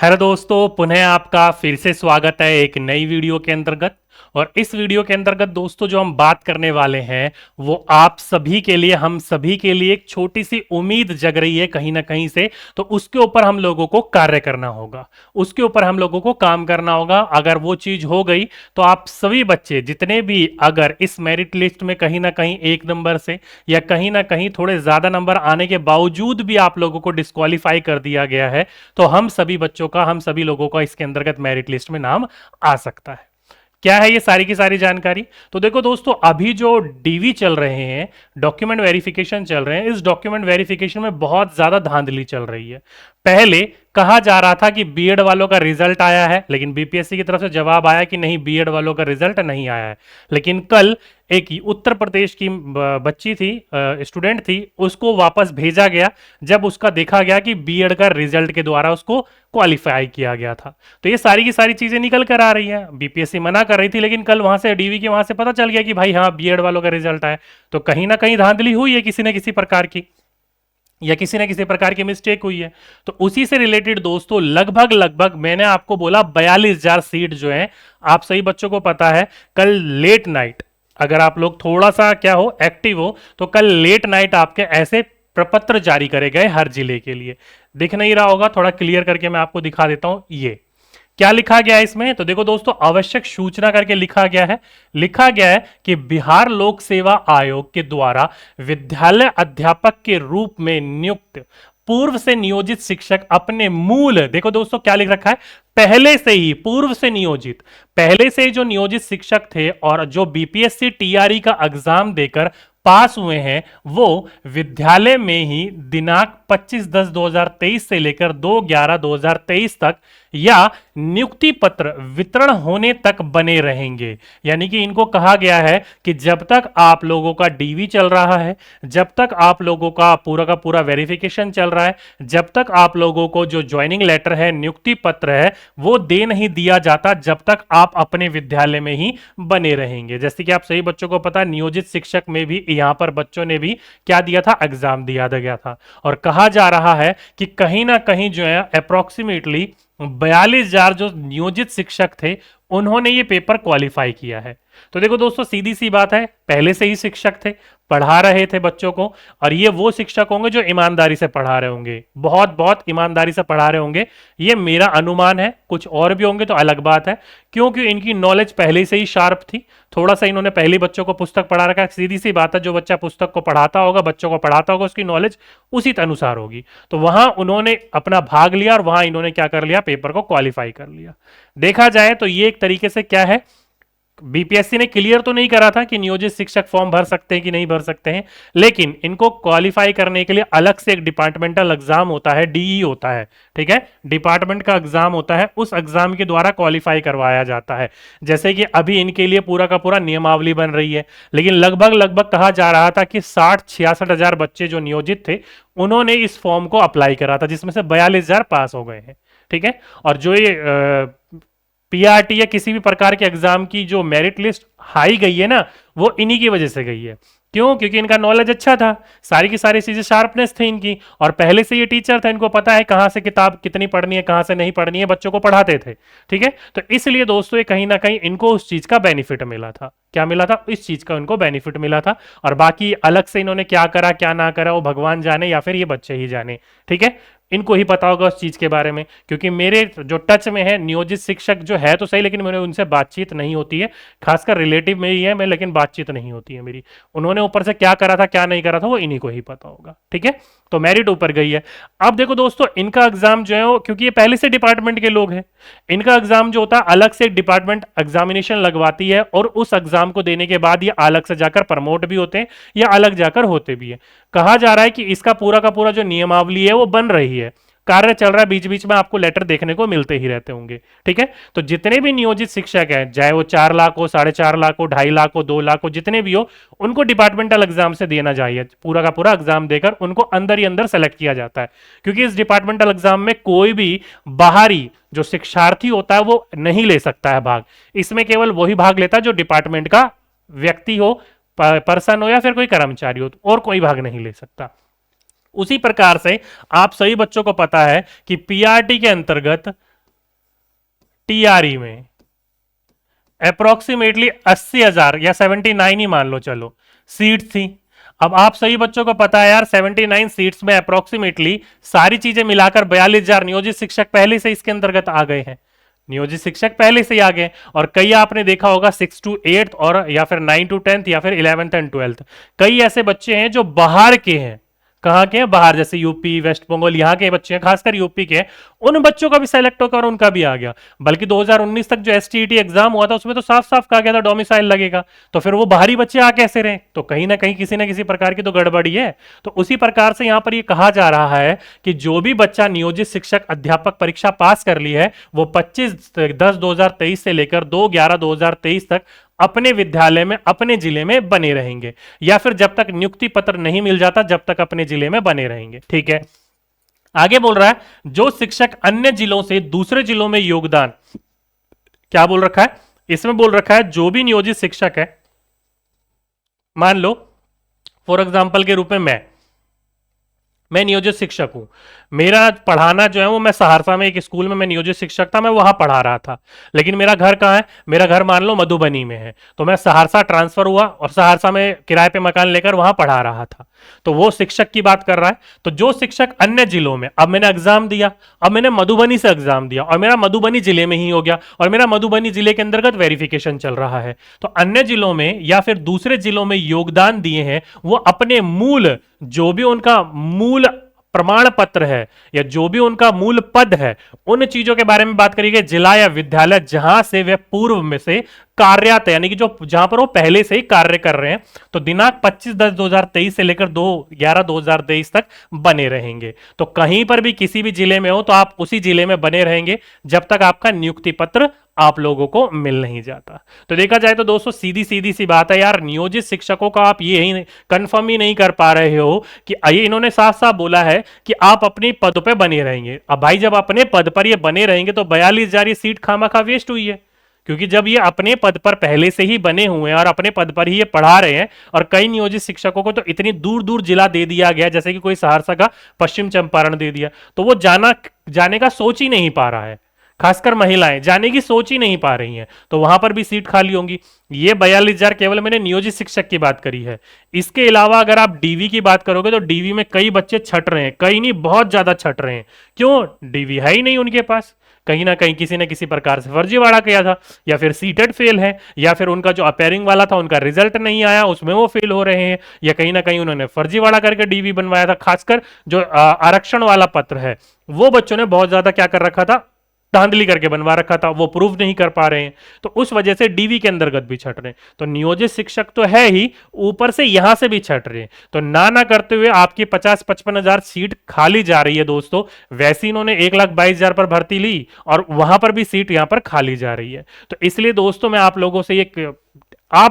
Hello दोस्तों, पुनः आपका फिर से स्वागत है एक नई वीडियो के अंतर्गत। और इस वीडियो के अंतर्गत दोस्तों जो हम बात करने वाले हैं वो आप सभी के लिए, हम सभी के लिए एक छोटी सी उम्मीद जग रही है कहीं ना कहीं से। तो उसके ऊपर हम लोगों को कार्य करना होगा, उसके ऊपर हम लोगों को काम करना होगा। अगर वो चीज हो गई तो आप सभी बच्चे जितने भी अगर इस मेरिट लिस्ट में कहीं ना कहीं एक नंबर से या कहीं ना कहीं थोड़े ज्यादा नंबर आने के बावजूद भी आप लोगों को डिस्क्वालीफाई कर दिया गया है, तो हम सभी बच्चों का, हम सभी लोगों का इसके अंतर्गत मेरिट लिस्ट में नाम आ सकता है। क्या है ये सारी की सारी जानकारी? तो देखो दोस्तों, अभी जो डीवी चल रहे हैं, डॉक्यूमेंट वेरिफिकेशन चल रहे हैं, इस डॉक्यूमेंट वेरिफिकेशन में बहुत ज्यादा धांधली चल रही है। पहले कहा जा रहा था कि बीएड वालों का रिजल्ट आया है, लेकिन बीपीएससी की तरफ से जवाब आया कि नहीं, बीएड वालों का रिजल्ट नहीं आया है। लेकिन कल एक उत्तर प्रदेश की बच्ची थी, स्टूडेंट थी, उसको वापस भेजा गया जब उसका देखा गया कि बीएड का रिजल्ट के द्वारा उसको क्वालिफाई किया गया था। तो ये सारी की सारी चीजें निकल कर आ रही हैं। बीपीएससी मना कर रही थी, लेकिन कल वहां से डीवी के वहां से पता चल गया कि भाई हाँ, बीएड वालों का रिजल्ट आया। तो कहीं ना कहीं धांधली हुई है किसी न किसी प्रकार की, या किसी न किसी प्रकार की मिस्टेक हुई है। तो उसी से रिलेटेड दोस्तों लगभग लगभग मैंने आपको बोला 42,000 सीट जो है, आप सही बच्चों को पता है, कल लेट नाइट, अगर आप लोग थोड़ा सा क्या हो, एक्टिव हो, तो कल लेट नाइट आपके ऐसे प्रपत्र जारी करे गए हर जिले के लिए। दिख नहीं रहा होगा, थोड़ा क्लियर करके मैं आपको दिखा देता हूं। ये क्या लिखा गया है इसमें? तो देखो दोस्तों, आवश्यक सूचना करके लिखा गया है। लिखा गया है कि बिहार लोक सेवा आयोग के द्वारा विद्यालय अध्यापक के रूप में नियुक्त पूर्व से नियोजित शिक्षक अपने मूल, देखो दोस्तों क्या लिख रखा है, पहले से ही पूर्व से नियोजित, पहले से ही जो नियोजित शिक्षक थे और जो बीपीएससी टीआरई का एग्जाम देकर पास हुए हैं, वो विद्यालय में ही दिनांक 25/10/2023 से लेकर 2/11/2023 तक या नियुक्ति पत्र वितरण होने तक बने रहेंगे। यानी कि इनको कहा गया है कि जब तक आप लोगों का डीवी चल रहा है, जब तक आप लोगों का पूरा वेरिफिकेशन चल रहा है, जब तक आप लोगों को जो ज्वाइनिंग लेटर है, नियुक्ति पत्र है, वो दे नहीं दिया जाता, जब तक आप अपने विद्यालय में ही बने रहेंगे। जैसे कि आप सही बच्चों को पता, नियोजित शिक्षक में भी यहां पर बच्चों ने भी क्या दिया था, एग्जाम दिया गया था। और कहा जा रहा है कि कहीं ना कहीं जो है अप्रोक्सीमेटली 42,000 जो नियोजित शिक्षक थे, उन्होंने ये पेपर क्वालिफाई किया है। तो देखो दोस्तों, सीधी सी बात है, पहले से ही शिक्षक थे, पढ़ा रहे थे बच्चों को, और ये वो शिक्षक होंगे जो ईमानदारी से पढ़ा रहे होंगे, बहुत बहुत ईमानदारी से पढ़ा रहे होंगे। ये मेरा अनुमान है, कुछ और भी होंगे तो अलग बात है, क्योंकि इनकी नॉलेज पहले से ही शार्प थी। थोड़ा सा इन्होंने पहले बच्चों को पुस्तक पढ़ा रखा है। सीधी सी बात है, जो बच्चा पुस्तक को पढ़ाता होगा, बच्चों को पढ़ाता होगा, उसकी नॉलेज उसी अनुसार होगी। तो वहां उन्होंने अपना भाग लिया और वहां इन्होंने क्या कर लिया, पेपर को क्वालिफाई कर लिया। देखा जाए तो ये एक तरीके से क्या है, बीपीएससी ने क्लियर तो नहीं करा था कि नियोजित शिक्षक फॉर्म भर सकते हैं कि नहीं भर सकते हैं, लेकिन इनको क्वालिफाई करने के लिए अलग से एक डिपार्टमेंटल एग्जाम होता है, डीई होता है, ठीक है, डिपार्टमेंट का एग्जाम होता है, उस एग्जाम के द्वारा क्वालिफाई करवाया जाता है। जैसे कि अभी इनके लिए पूरा का पूरा नियमावली बन रही है, लेकिन लगभग लगभग कहा जा रहा था कि 60-66 हजार बच्चे जो नियोजित थे, उन्होंने इस फॉर्म को अप्लाई करा था, जिसमें से 42,000 पास हो गए हैं, ठीक है। और जो ये पीआरटी या किसी भी प्रकार के एग्जाम की जो मेरिट लिस्ट हाई गई है ना, वो इन्हीं की वजह से गई है। क्यों? क्योंकि इनका नॉलेज अच्छा था, सारी की सारी चीजें शार्पनेस थी इनकी, और पहले से ये टीचर था, इनको पता है कहां से किताब कितनी पढ़नी है, कहां से नहीं पढ़नी है, बच्चों को पढ़ाते थे, ठीक है। तो इसलिए दोस्तों ये कहीं ना कहीं इनको उस चीज का बेनिफिट मिला था। क्या मिला था? इस चीज का इनको बेनिफिट मिला था। और बाकी अलग से इन्होंने क्या करा क्या ना करा, वो भगवान जाने या फिर ये बच्चे ही जाने, ठीक है। इनको ही पता होगा उस चीज के बारे में, क्योंकि मेरे जो टच में है नियोजित शिक्षक जो है तो सही, लेकिन मेरे उनसे बातचीत नहीं होती है, खासकर रिलेटिव में ही है मैं, लेकिन बातचीत नहीं होती है मेरी। उन्होंने ऊपर से क्या करा था क्या नहीं करा था वो इन्हीं को ही पता होगा, ठीक है। तो मेरिट ऊपर गई है। अब देखो दोस्तों, इनका एग्जाम जो है वो, क्योंकि ये पहले से डिपार्टमेंट के लोग हैं, इनका एग्जाम जो होता है अलग से एक डिपार्टमेंट एग्जामिनेशन लगवाती है, और उस एग्जाम को देने के बाद ये अलग से जाकर प्रमोट भी होते हैं या अलग जाकर होते भी है। कहा जा रहा है कि इसका पूरा का पूरा जो नियमावली है वो बन रही है, कार्य चल रहा है, बीच बीच में आपको लेटर देखने को मिलते ही रहते होंगे, ठीक है। तो जितने भी नियोजित शिक्षक हैं, चाहे वो 4 लाख हो, 4.5 लाख हो, 2.5 लाख हो, 2 लाख हो, जितने भी हो, उनको डिपार्टमेंटल एग्जाम से देना चाहिए। पूरा का पूरा एग्जाम देकर उनको अंदर ही अंदर सेलेक्ट किया जाता है, क्योंकि इस डिपार्टमेंटल एग्जाम में कोई भी बाहरी जो शिक्षार्थी होता है वो नहीं ले सकता है भाग। इसमें केवल वही भाग लेता है जो डिपार्टमेंट का व्यक्ति हो, पर्सन हो, या फिर कोई कर्मचारी हो, और कोई भाग नहीं ले सकता। उसी प्रकार से आप सभी बच्चों को पता है कि पीआरटी के अंतर्गत टीआरई में अप्रोक्सीमेटली 80,000 या 79 ही मान लो चलो सीट थी। अब आप सभी बच्चों को पता है यार 79 सीट्स में अप्रोक्सीमेटली सारी चीजें मिलाकर 42,000 नियोजित शिक्षक पहले से इसके अंतर्गत आ गए हैं। नियोजित शिक्षक पहले से ही आ गए। और कई आपने देखा होगा 6 to 8 और या फिर 9 to 10 या फिर 11th एंड 12th, कई ऐसे बच्चे हैं जो बाहर के हैं। कहां के हैं? बाहर, जैसे यूपी, वेस्ट बंगाल, यहाँ के बच्चे हैं, खासकर यूपी के। उन बच्चों का भी सेलेक्ट होकर और उनका भी आ गया। बल्कि 2019 तक जो एसटीईटी एग्जाम हुआ था उसमें तो साफ साफ कहा गया था डोमिसाइल लगेगा। तो फिर वो बाहरी बच्चे आ कैसे रहे? तो कहीं ना कहीं किसी ना किसी प्रकार की तो गड़बड़ी है। तो उसी प्रकार से यहां पर ये कहा जा रहा है कि जो भी बच्चा नियोजित शिक्षक अध्यापक परीक्षा पास कर ली है वो 25/10/2023 से लेकर 2/11/2023 तक अपने विद्यालय में, अपने जिले में बने रहेंगे, या फिर जब तक नियुक्ति पत्र नहीं मिल जाता जब तक अपने जिले में बने रहेंगे। ठीक है, आगे बोल रहा है जो शिक्षक अन्य जिलों से दूसरे जिलों में योगदान, क्या बोल रखा है इसमें? बोल रखा है जो भी नियोजित शिक्षक है, मान लो फॉर एग्जाम्पल के रूप में मैं नियोजित शिक्षक हूं, मेरा पढ़ाना जो है वो मैं सहरसा में एक स्कूल में मैं नियोजित शिक्षक था, मैं वहां पढ़ा रहा था। लेकिन मेरा घर कहां है? मेरा घर मान लो मधुबनी में है। तो मैं सहरसा ट्रांसफर हुआ और सहरसा में किराए पे मकान लेकर वहां पढ़ा रहा था। तो वो शिक्षक की बात कर रहा है। तो जो शिक्षक अन्य जिलों में, अब मैंने एग्जाम दिया, अब मैंने मधुबनी से एग्जाम दिया और मेरा मधुबनी जिले में ही हो गया और मेरा मधुबनी जिले के अंतर्गत वेरिफिकेशन चल रहा है। तो अन्य जिलों में या फिर दूसरे जिलों में योगदान दिए हैं, वो अपने मूल, जो भी उनका मूल प्रमाण पत्र है या जो भी उनका मूल पद है, उन चीजों के बारे में बात करिए। जिला या विद्यालय जहां से वे पूर्व में से कार्यरत है, यानी कि जो जहां पर वो पहले से ही कार्य कर रहे हैं, तो दिनांक 25/10/2023 से लेकर 2/11/2023 तक बने रहेंगे। तो कहीं पर भी किसी भी जिले में हो तो आप उसी जिले में बने रहेंगे जब तक आपका नियुक्ति पत्र आप लोगों को मिल नहीं जाता। तो देखा जाए तो दोस्तों सीधी सीधी सी बात है यार, नियोजित शिक्षकों का आप ये ही कंफर्म ही नहीं कर पा रहे हो कि ये इन्होंने साफ साफ बोला है कि आप अपने पद पे बने रहेंगे। अब भाई जब अपने पद पर ये बने रहेंगे तो 42,000 सीट खामखा वेस्ट हुई है, क्योंकि जब ये अपने पद पर पहले से ही बने हुए हैं और अपने पद पर ही ये पढ़ा रहे हैं, और कई नियोजित शिक्षकों को तो इतनी दूर दूर जिला दे दिया गया, जैसे कि कोई सहरसा का पश्चिम चंपारण दे दिया, तो वो जाने का सोच ही नहीं पा रहा है। खासकर महिलाएं जाने की सोच ही नहीं पा रही हैं, तो वहां पर भी सीट खाली होंगी। ये 42,000 केवल मैंने नियोजित शिक्षक की बात करी है। इसके अलावा अगर आप डीवी की बात करोगे तो डीवी में कई बच्चे छट रहे हैं, कई नहीं बहुत ज्यादा छट रहे हैं। क्यों? डीवी है ही नहीं उनके पास। कहीं ना कहीं किसी न किसी प्रकार से फर्जीवाड़ा किया था, या फिर सीटेड फेल है, या फिर उनका जो अपेयरिंग वाला था उनका रिजल्ट नहीं आया, उसमें वो फेल हो रहे हैं, या कहीं ना कहीं उन्होंने फर्जीवाड़ा करके डीवी बनवाया था। खासकर जो आरक्षण वाला पत्र है वो बच्चों ने बहुत ज्यादा क्या कर रखा था, धांधली करके बनवा रखा था, वो प्रूफ नहीं कर पा रहे हैं, तो उस वजह से डीवी के अंतर्गत भी छट रहे हैं। तो नियोजित शिक्षक तो है ही, ऊपर से यहां से भी छट रहे हैं। तो ना करते हुए आपकी 50-55 सीट खाली जा रही है दोस्तों। वैसे इन्होंने 1,22,000 पर भर्ती ली और वहां पर भी सीट यहां पर खाली जा रही है। तो इसलिए दोस्तों मैं आप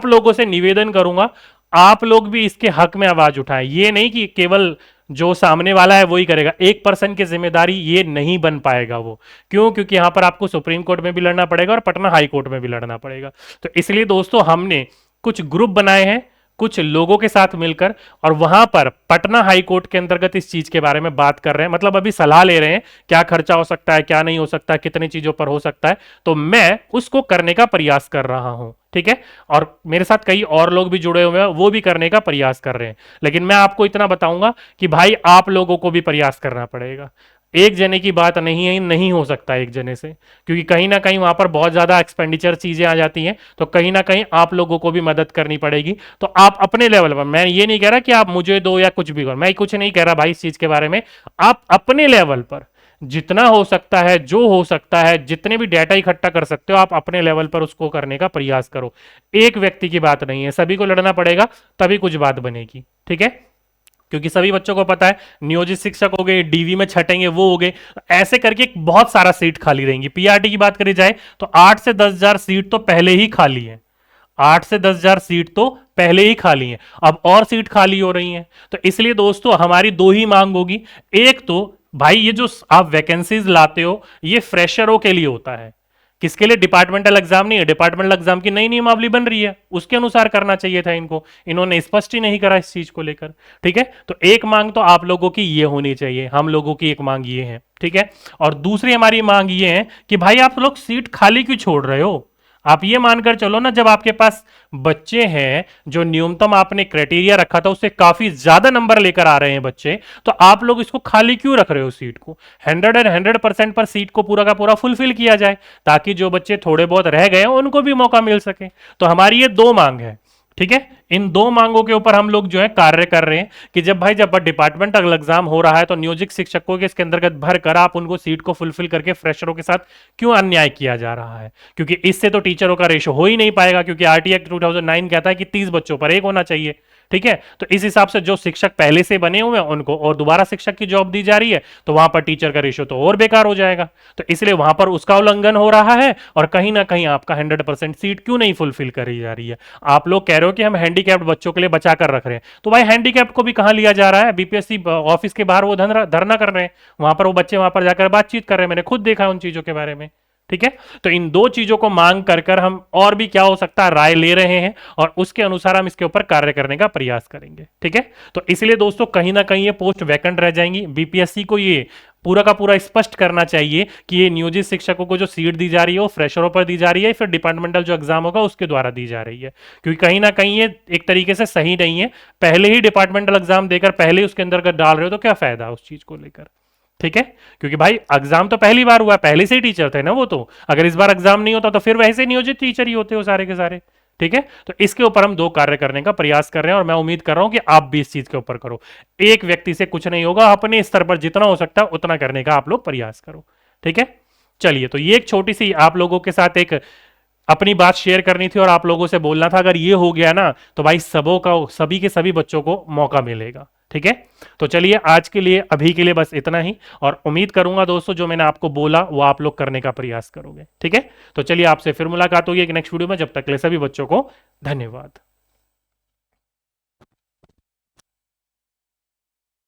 लोगों से निवेदन करूंगा, आप लोग भी इसके हक में आवाज उठाएं। ये नहीं कि केवल जो सामने वाला है वही करेगा, 1% की जिम्मेदारी ये नहीं बन पाएगा वो। क्यों? क्योंकि यहां पर आपको सुप्रीम कोर्ट में भी लड़ना पड़ेगा और पटना हाई कोर्ट में भी लड़ना पड़ेगा। तो इसलिए दोस्तों हमने कुछ ग्रुप बनाए हैं कुछ लोगों के साथ मिलकर, और वहां पर पटना हाई कोर्ट के अंतर्गत इस चीज के बारे में बात कर रहे हैं। मतलब अभी सलाह ले रहे हैं क्या खर्चा हो सकता है, क्या नहीं हो सकता, कितनी चीजों पर हो सकता है। तो मैं उसको करने का प्रयास कर रहा हूं, ठीक है। और मेरे साथ कई और लोग भी जुड़े हुए हैं, वो भी करने का प्रयास कर रहे हैं। लेकिन मैं आपको इतना बताऊंगा कि भाई आप लोगों को भी प्रयास करना पड़ेगा। एक जने की बात नहीं है, नहीं हो सकता एक जने से, क्योंकि कहीं ना कहीं वहां पर बहुत ज्यादा एक्सपेंडिचर चीजें आ जाती हैं। तो कहीं ना कहीं आप लोगों को भी मदद करनी पड़ेगी। तो आप अपने लेवल पर, मैं ये नहीं कह रहा कि आप मुझे दो या कुछ भी करो, मैं कुछ नहीं कह रहा भाई इस चीज के बारे में। आप अपने लेवल पर जितना हो सकता है, जो हो सकता है, जितने भी डेटा इकट्ठा कर सकते हो आप अपने लेवल पर उसको करने का प्रयास करो। एक व्यक्ति की बात नहीं है, सभी को लड़ना पड़ेगा, तभी कुछ बात बनेगी, ठीक है। क्योंकि सभी बच्चों को पता है नियोजित शिक्षक हो गए, डीवी में छटेंगे, वो हो गए, ऐसे करके बहुत सारा सीट खाली रहेंगी। पीआरटी की बात करी जाए तो 8 से 10,000 सीट तो पहले ही खाली है। 8 से 10,000 सीट तो पहले ही खाली है, अब और सीट खाली हो रही हैं। तो इसलिए दोस्तों हमारी दो ही मांग होगी। एक तो भाई ये जो आप वैकेंसीज लाते हो ये फ्रेशरों के लिए होता है, किसके लिए? डिपार्टमेंटल एग्जाम नहीं है, डिपार्टमेंटल एग्जाम की नई नियमावली बन रही है, उसके अनुसार करना चाहिए था इनको। इन्होंने स्पष्ट ही नहीं करा इस चीज को लेकर, ठीक है। तो एक मांग तो आप लोगों की ये होनी चाहिए, हम लोगों की एक मांग ये है, ठीक है। और दूसरी हमारी मांग ये है कि भाई आप लोग सीट खाली क्यों छोड़ रहे हो? आप ये मानकर चलो ना, जब आपके पास बच्चे हैं जो न्यूनतम आपने क्राइटेरिया रखा था उससे काफी ज्यादा नंबर लेकर आ रहे हैं बच्चे, तो आप लोग इसको खाली क्यों रख रहे हो सीट को? 100% पर सीट को पूरा का पूरा फुलफिल किया जाए, ताकि जो बच्चे थोड़े बहुत रह गए हैं उनको भी मौका मिल सके। तो हमारी ये दो मांग है, ठीक है। इन दो मांगों के ऊपर हम लोग जो है कार्य कर रहे हैं कि जब डिपार्टमेंटल एग्जाम हो रहा है तो नियोजित शिक्षकों के इसके अंतर्गत भर कर आप उनको सीट को फुलफिल करके फ्रेशरों के साथ क्यों अन्याय किया जा रहा है? क्योंकि इससे तो टीचरों का रेशो हो ही नहीं पाएगा, क्योंकि आरटी एक्ट 2009 कहता है कि 30 बच्चों पर एक होना चाहिए, ठीक है। तो इस हिसाब से जो शिक्षक पहले से बने हुए हैं उनको और दोबारा शिक्षक की जॉब दी जा रही है, तो वहां पर टीचर का रेशो तो और बेकार हो जाएगा। तो इसलिए वहां पर उसका उल्लंघन हो रहा है और कहीं ना कहीं आपका 100% सीट क्यों नहीं फुलफिल करी जा रही है? आप लोग कह रहे हो कि हम हैंडीकैप्ड बच्चों के लिए बचा कर रख रहे हैं, तो भाई हैंडीकैप्ड को भी कहां लिया जा रहा है? बीपीएससी ऑफिस के बाहर वो धरना कर रहे हैं, वहां पर वो बच्चे वहां पर जाकर बातचीत कर रहे हैं, मैंने खुद देखा उन चीजों के बारे में, ठीक है। तो इन दो चीजों को मांग कर हम और भी क्या हो सकता है राय ले रहे हैं और उसके अनुसार हम इसके ऊपर कार्य करने का प्रयास करेंगे, ठीक है। तो इसलिए दोस्तों कहीं ना कहीं ये पोस्ट वैकेंट रह जाएंगी। बीपीएससी को ये पूरा का पूरा स्पष्ट करना चाहिए कि ये नियोजित शिक्षकों को जो सीट दी जा रही है वो फ्रेशरों पर दी जा रही है, फिर डिपार्टमेंटल जो एग्जाम होगा उसके द्वारा दी जा रही है, क्योंकि कहीं ना कहीं ये एक तरीके से सही नहीं है। पहले ही डिपार्टमेंटल एग्जाम देकर पहले ही उसके अंतर्गत डाल रहे हो तो क्या फायदा उस चीज को लेकर, ठीक है। क्योंकि भाई एग्जाम तो पहली बार हुआ, पहले से ही टीचर थे ना वो, तो अगर इस बार एग्जाम नहीं होता तो फिर वैसे नियोजित टीचर ही होते हो सारे के सारे, ठीक है। तो इसके ऊपर हम दो कार्य करने का प्रयास कर रहे हैं और मैं उम्मीद कर रहा हूं कि आप भी इस चीज के ऊपर करो। एक व्यक्ति से कुछ नहीं होगा, अपने स्तर पर जितना हो सकता है उतना करने का आप लोग प्रयास करो, ठीक है। चलिए, तो ये एक छोटी सी आप लोगों के साथ एक अपनी बात शेयर करनी थी और आप लोगों से बोलना था। अगर ये हो गया ना तो भाई सबों का सभी के सभी बच्चों को मौका मिलेगा, ठीक है। तो चलिए आज के लिए अभी के लिए बस इतना ही, और उम्मीद करूंगा दोस्तों जो मैंने आपको बोला वो आप लोग करने का प्रयास करोगे, ठीक है। तो चलिए आपसे फिर मुलाकात होगी एक नेक्स्ट वीडियो में, जब तक के लिए सभी बच्चों को धन्यवाद।